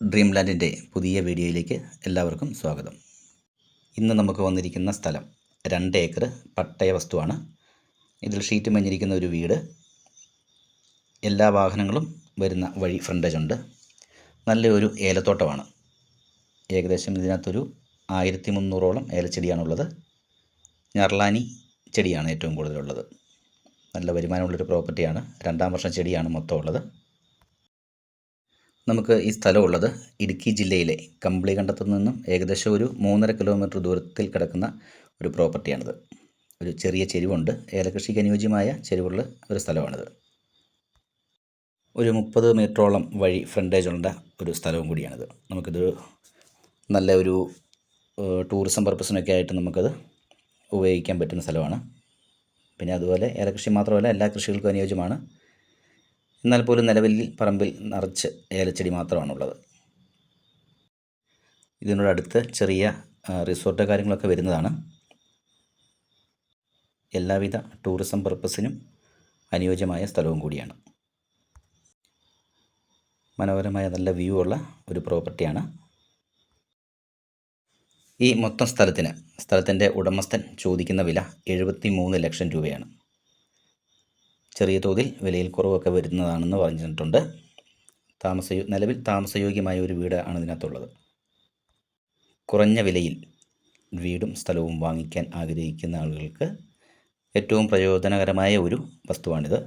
Dream ലാൻഡിൻ്റെ പുതിയ വീഡിയോയിലേക്ക് എല്ലാവർക്കും സ്വാഗതം. ഇന്ന് നമുക്ക് വന്നിരിക്കുന്ന സ്ഥലം 2 ഏക്കർ പട്ടയ വസ്തുവാണ്. ഇതിൽ ഷീറ്റ് മേഞ്ഞിരിക്കുന്ന ഒരു വീട്, എല്ലാ വാഹനങ്ങളും വരുന്ന വഴി ഫ്രണ്ടേജ് ഉണ്ട്. നല്ലൊരു ഏലത്തോട്ടമാണ്. ഏകദേശം ഇതിനകത്തൊരു 1300ഓളം ഏലച്ചെടിയാണുള്ളത്. ഞർലാനി ചെടിയാണ് ഏറ്റവും കൂടുതലുള്ളത്. നല്ല വരുമാനമുള്ളൊരു പ്രോപ്പർട്ടിയാണ്. 2ാം വർഷം ചെടിയാണ് മൊത്തം ഉള്ളത്. നമുക്ക് ഈ സ്ഥലമുള്ളത് ഇടുക്കി ജില്ലയിലെ കമ്പളികണ്ടത്തു നിന്നും ഏകദേശം ഒരു 3.5 കിലോമീറ്റർ ദൂരത്തിൽ കിടക്കുന്ന ഒരു പ്രോപ്പർട്ടിയാണിത്. ഒരു ചെറിയ ചെരുവുണ്ട്. ഏലകൃഷിക്ക് അനുയോജ്യമായ ചെരുവുള്ള ഒരു സ്ഥലമാണിത്. ഒരു 30 മീറ്ററോളം വഴി ഫ്രണ്ടേജുള്ള ഒരു സ്ഥലവും കൂടിയാണിത്. നമുക്കിത് നല്ല ഒരു ടൂറിസം പർപ്പസിനൊക്കെ ആയിട്ട് നമുക്കത് ഉപയോഗിക്കാൻ പറ്റുന്ന സ്ഥലമാണ്. പിന്നെ അതുപോലെ ഏലകൃഷി മാത്രമല്ല, എല്ലാ കൃഷികൾക്കും അനുയോജ്യമാണ്. എന്നാൽ പോലും നിലവിൽ പറമ്പിൽ നിറച്ച് ഏലച്ചെടി മാത്രമാണുള്ളത്. ഇതിനോടടുത്ത് ചെറിയ റിസോർട്ട് കാര്യങ്ങളൊക്കെ വരുന്നതാണ്. എല്ലാവിധ ടൂറിസം പർപ്പസിനും അനുയോജ്യമായ സ്ഥലവും കൂടിയാണ്. മനോഹരമായ നല്ല വ്യൂ ഉള്ള ഒരു പ്രോപ്പർട്ടിയാണ്. ഈ മൊത്തം സ്ഥലത്തിൻ്റെ ഉടമസ്ഥൻ ചോദിക്കുന്ന വില 73 ലക്ഷം രൂപയാണ്. ചെറിയ തോതിൽ വിലയിൽ കുറവൊക്കെ വരുന്നതാണെന്ന് പറഞ്ഞിട്ടുണ്ട്. നിലവിൽ താമസയോഗ്യമായ ഒരു വീട് ആണ് ഇതിനകത്തുള്ളത്. കുറഞ്ഞ വിലയിൽ വീടും സ്ഥലവും വാങ്ങിക്കാൻ ആഗ്രഹിക്കുന്ന ആളുകൾക്ക് ഏറ്റവും പ്രയോജനകരമായ ഒരു വസ്തുവാണിത്.